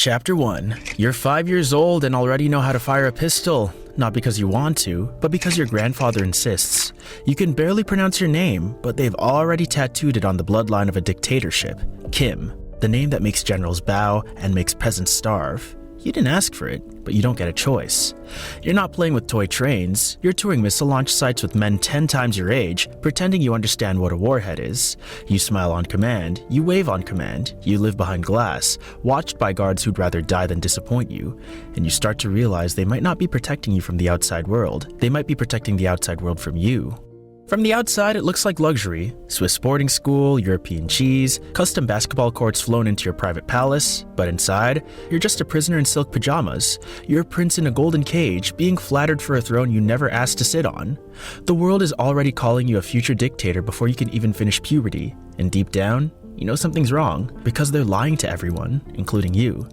Chapter 1. You're 5 years old and already know how to fire a pistol. Not because you want to, but because your grandfather insists. You can barely pronounce your name, but they've already tattooed it on the bloodline of a dictatorship. Kim, the name that makes generals bow and makes peasants starve. You didn't ask for it, but you don't get a choice. You're not playing with toy trains. You're touring missile launch sites with men 10 times your age, pretending you understand what a warhead is. You smile on command. You wave on command. You live behind glass, watched by guards who'd rather die than disappoint you. And you start to realize they might not be protecting you from the outside world. They might be protecting the outside world from you. From the outside, it looks like luxury. Swiss boarding school, European cheese, custom basketball courts flown into your private palace. But inside, you're just a prisoner in silk pajamas. You're a prince in a golden cage, being flattered for a throne you never asked to sit on. The world is already calling you a future dictator before you can even finish puberty. And deep down, you know something's wrong, because they're lying to everyone, including you.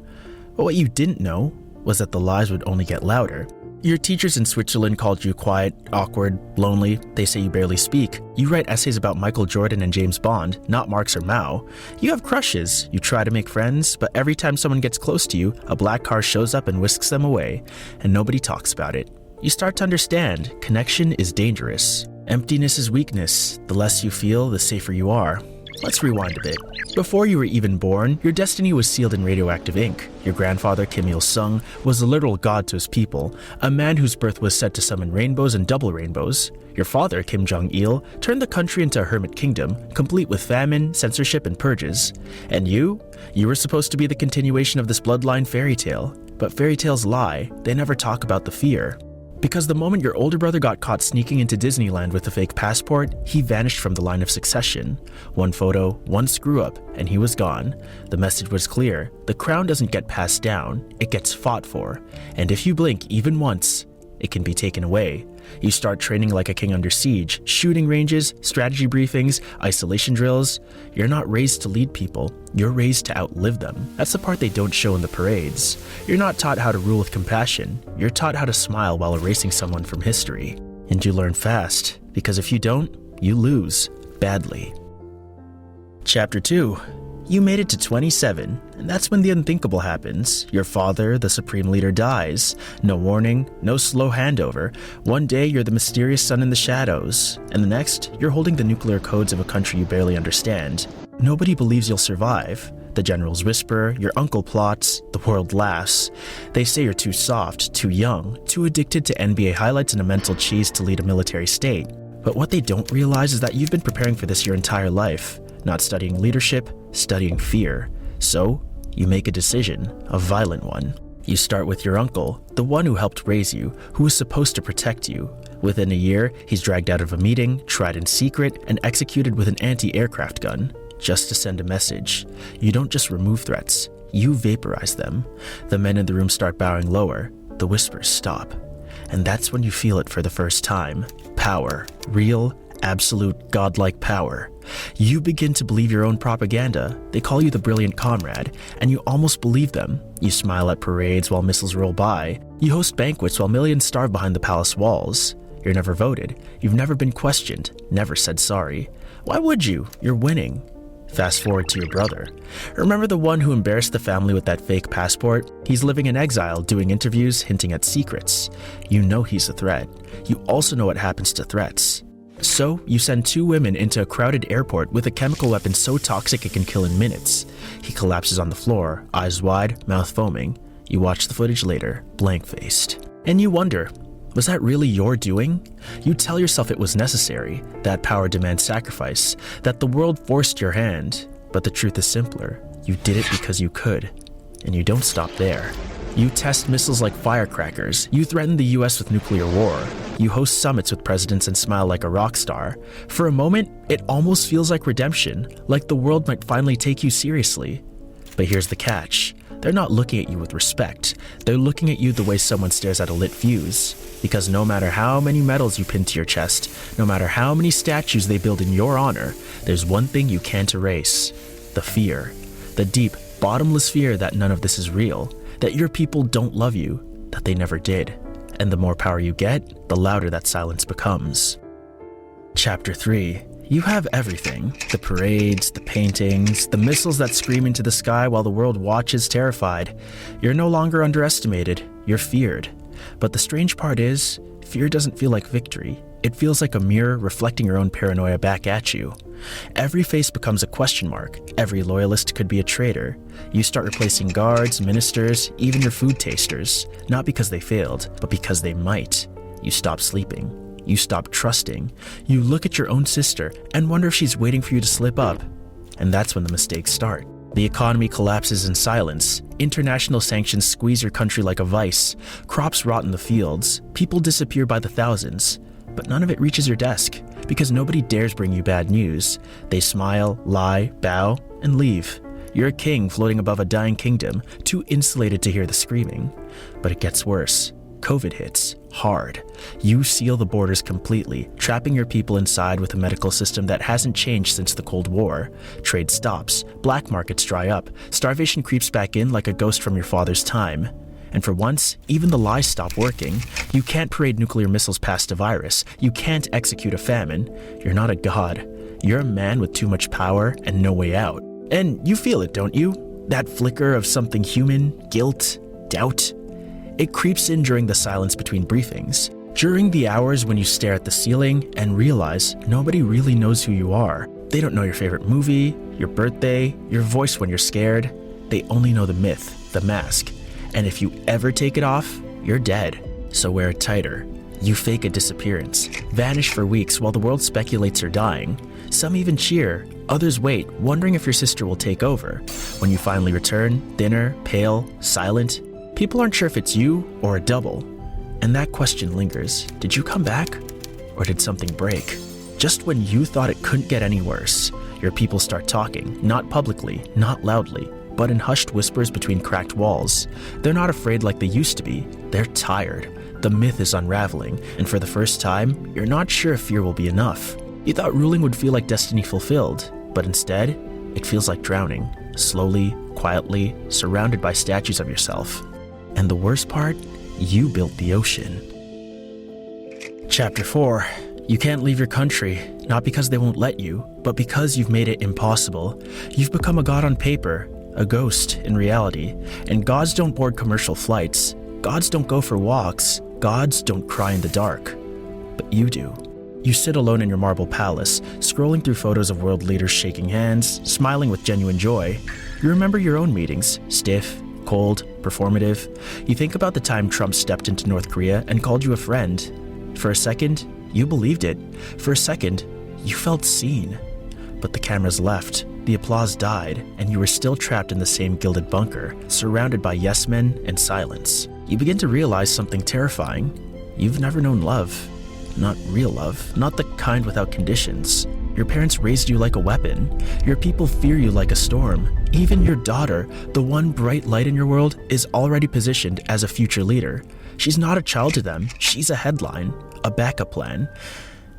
But what you didn't know was that the lies would only get louder. Your teachers in Switzerland called you quiet, awkward, lonely. They say you barely speak. You write essays about Michael Jordan and James Bond, not Marx or Mao. You have crushes. You try to make friends, but every time someone gets close to you, a black car shows up and whisks them away, and nobody talks about it. You start to understand connection is dangerous. Emptiness is weakness. The less you feel, the safer you are. Let's rewind a bit. Before you were even born, your destiny was sealed in radioactive ink. Your grandfather, Kim Il-sung, was a literal god to his people, a man whose birth was said to summon rainbows and double rainbows. Your father, Kim Jong Un, turned the country into a hermit kingdom, complete with famine, censorship, and purges. And you were supposed to be the continuation of this bloodline fairy tale. But fairy tales lie. They never talk about the fear. Because the moment your older brother got caught sneaking into Disneyland with a fake passport, he vanished from the line of succession. One photo, one screw-up, and he was gone. The message was clear. The crown doesn't get passed down, it gets fought for. And if you blink even once, it can be taken away. You start training like a king under siege, shooting ranges, strategy briefings, isolation drills. You're not raised to lead people, you're raised to outlive them. That's the part they don't show in the parades. You're not taught how to rule with compassion, you're taught how to smile while erasing someone from history. And you learn fast, because if you don't, you lose, badly. Chapter 2. You made it to 27, and that's when the unthinkable happens. Your father, the supreme leader, dies. No warning, no slow handover. One day, you're the mysterious son in the shadows, and the next, you're holding the nuclear codes of a country you barely understand. Nobody believes you'll survive. The generals whisper, your uncle plots, the world laughs. They say you're too soft, too young, too addicted to NBA highlights and a mental cheese to lead a military state. But what they don't realize is that you've been preparing for this your entire life. Not studying leadership, studying fear. So, you make a decision, a violent one. You start with your uncle, the one who helped raise you, who was supposed to protect you. Within a year, he's dragged out of a meeting, tried in secret, and executed with an anti-aircraft gun, just to send a message. You don't just remove threats, you vaporize them. The men in the room start bowing lower, the whispers stop. And that's when you feel it for the first time. Power, real, absolute, godlike power. You begin to believe your own propaganda. They call you the brilliant comrade, and you almost believe them. You smile at parades while missiles roll by. You host banquets while millions starve behind the palace walls. You're never voted. You've never been questioned, never said sorry. Why would you? You're winning. Fast forward to your brother. Remember the one who embarrassed the family with that fake passport? He's living in exile, doing interviews, hinting at secrets. You know he's a threat. You also know what happens to threats. So, you send 2 women into a crowded airport with a chemical weapon so toxic it can kill in minutes. He collapses on the floor, eyes wide, mouth foaming. You watch the footage later, blank-faced. And you wonder, was that really your doing? You tell yourself it was necessary, that power demands sacrifice, that the world forced your hand. But the truth is simpler. You did it because you could. And you don't stop there. You test missiles like firecrackers. You threaten the US with nuclear war. You host summits with presidents and smile like a rock star. For a moment, it almost feels like redemption, like the world might finally take you seriously. But here's the catch. They're not looking at you with respect. They're looking at you the way someone stares at a lit fuse. Because no matter how many medals you pin to your chest, no matter how many statues they build in your honor, there's one thing you can't erase. The fear. The deep, bottomless fear that none of this is real. That your people don't love you, that they never did. And the more power you get, the louder that silence becomes. Chapter 3. You have everything. The parades, the paintings, the missiles that scream into the sky while the world watches terrified. You're no longer underestimated, you're feared. But the strange part is, fear doesn't feel like victory. It feels like a mirror reflecting your own paranoia back at you. Every face becomes a question mark. Every loyalist could be a traitor. You start replacing guards, ministers, even your food tasters. Not because they failed, but because they might. You stop sleeping. You stop trusting. You look at your own sister and wonder if she's waiting for you to slip up. And that's when the mistakes start. The economy collapses in silence. International sanctions squeeze your country like a vice. Crops rot in the fields. People disappear by the thousands. But none of it reaches your desk, because nobody dares bring you bad news. They smile, lie, bow, and leave. You're a king floating above a dying kingdom, too insulated to hear the screaming. But it gets worse. COVID hits hard. You seal the borders completely, trapping your people inside with a medical system that hasn't changed since the Cold War. Trade stops, black markets dry up, starvation creeps back in like a ghost from your father's time. And for once, even the lies stop working. You can't parade nuclear missiles past a virus. You can't execute a famine. You're not a god. You're a man with too much power and no way out. And you feel it, don't you? That flicker of something human, guilt, doubt. It creeps in during the silence between briefings, during the hours when you stare at the ceiling and realize nobody really knows who you are. They don't know your favorite movie, your birthday, your voice when you're scared. They only know the myth, the mask. And if you ever take it off, you're dead. So wear it tighter. You fake a disappearance, vanish for weeks while the world speculates you're dying. Some even cheer, others wait, wondering if your sister will take over. When you finally return, thinner, pale, silent, people aren't sure if it's you or a double. And that question lingers. Did you come back? Or did something break? Just when you thought it couldn't get any worse, your people start talking, not publicly, not loudly, but in hushed whispers between cracked walls. They're not afraid like they used to be. They're tired. The myth is unraveling, and for the first time, you're not sure if fear will be enough. You thought ruling would feel like destiny fulfilled, but instead, it feels like drowning, slowly, quietly, surrounded by statues of yourself. And the worst part, you built the ocean. Chapter 4. You can't leave your country, not because they won't let you, but because you've made it impossible. You've become a god on paper, a ghost in reality. And gods don't board commercial flights. Gods don't go for walks. Gods don't cry in the dark. But you do. You sit alone in your marble palace, scrolling through photos of world leaders shaking hands, smiling with genuine joy. You remember your own meetings, stiff, cold, performative. You think about the time Trump stepped into North Korea and called you a friend. For a second, you believed it. For a second, you felt seen. But the cameras left, the applause died, and you were still trapped in the same gilded bunker, surrounded by yes men and silence. You begin to realize something terrifying. You've never known love. Not real love, not the kind without conditions. Your parents raised you like a weapon. Your people fear you like a storm. Even your daughter, the one bright light in your world, is already positioned as a future leader. She's not a child to them. She's a headline, a backup plan.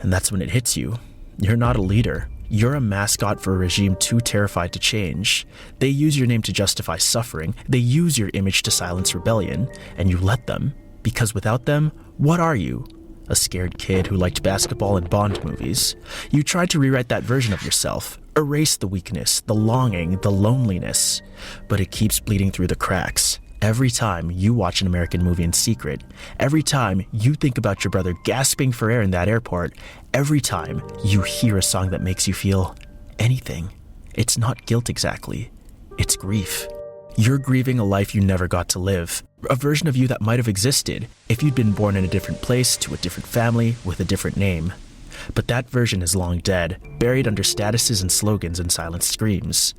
And that's when it hits you. You're not a leader. You're a mascot for a regime too terrified to change. They use your name to justify suffering. They use your image to silence rebellion. And you let them. Because without them, what are you? A scared kid who liked basketball and Bond movies. You tried to rewrite that version of yourself, erase the weakness, the longing, the loneliness, but it keeps bleeding through the cracks. Every time you watch an American movie in secret, every time you think about your brother gasping for air in that airport, every time you hear a song that makes you feel anything, it's not guilt exactly, it's grief. You're grieving a life you never got to live, a version of you that might have existed if you'd been born in a different place, to a different family, with a different name. But that version is long dead, buried under statuses and slogans and silent screams.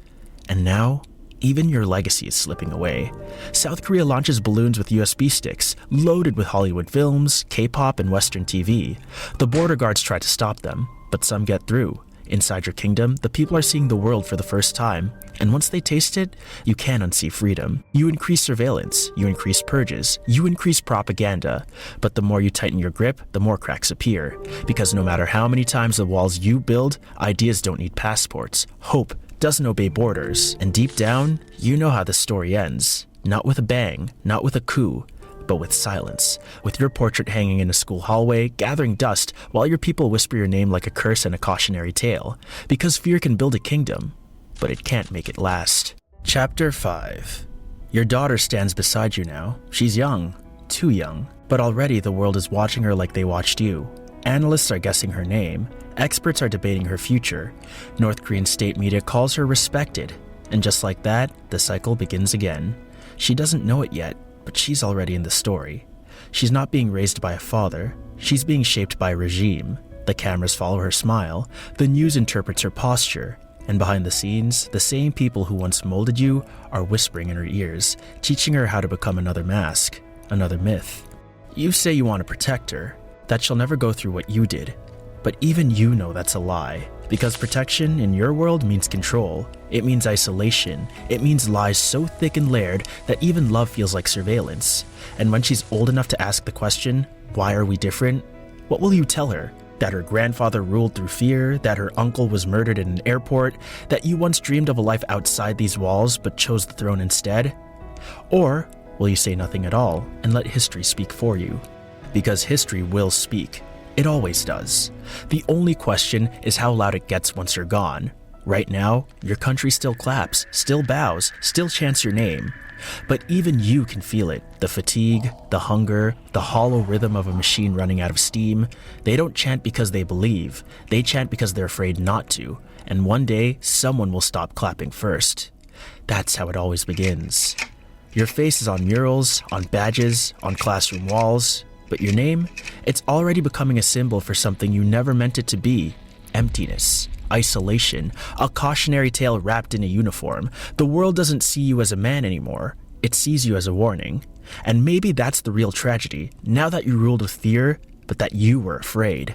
And now, even your legacy is slipping away. South Korea launches balloons with USB sticks, loaded with Hollywood films, K-pop, and Western TV. The border guards try to stop them, but some get through. Inside your kingdom, the people are seeing the world for the first time, and once they taste it, you can't unsee freedom. You increase surveillance, you increase purges, you increase propaganda, but the more you tighten your grip, the more cracks appear. Because no matter how many times the walls you build, ideas don't need passports. Hope doesn't obey borders, and deep down, you know how the story ends. Not with a bang, not with a coup, but with silence, with your portrait hanging in a school hallway, gathering dust while your people whisper your name like a curse and a cautionary tale, because fear can build a kingdom, but it can't make it last. Chapter 5. Your daughter stands beside you now. She's young, too young, but already the world is watching her like they watched you. Analysts are guessing her name, experts are debating her future, North Korean state media calls her respected, and just like that, the cycle begins again. She doesn't know it yet, but she's already in the story. She's not being raised by a father, she's being shaped by a regime. The cameras follow her smile, the news interprets her posture, and behind the scenes, the same people who once molded you are whispering in her ears, teaching her how to become another mask, another myth. You say you want to protect her, that she'll never go through what you did. But even you know that's a lie, because protection in your world means control. It means isolation. It means lies so thick and layered that even love feels like surveillance. And when she's old enough to ask the question, why are we different? What will you tell her? That her grandfather ruled through fear, that her uncle was murdered in an airport, that you once dreamed of a life outside these walls but chose the throne instead? Or will you say nothing at all and let history speak for you? Because history will speak. It always does. The only question is how loud it gets once you're gone. Right now, your country still claps, still bows, still chants your name. But even you can feel it. The fatigue, the hunger, the hollow rhythm of a machine running out of steam. They don't chant because they believe. They chant because they're afraid not to. And one day, someone will stop clapping first. That's how it always begins. Your face is on murals, on badges, on classroom walls. But your name? It's already becoming a symbol for something you never meant it to be. Emptiness, isolation, a cautionary tale wrapped in a uniform. The world doesn't see you as a man anymore. It sees you as a warning. And maybe that's the real tragedy, now that you ruled with fear, but that you were afraid.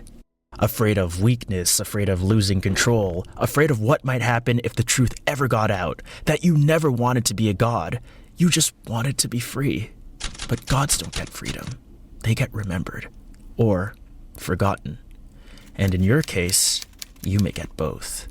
Afraid of weakness, afraid of losing control, afraid of what might happen if the truth ever got out, that you never wanted to be a god. You just wanted to be free. But gods don't get freedom. They get remembered, or forgotten. And in your case, you may get both.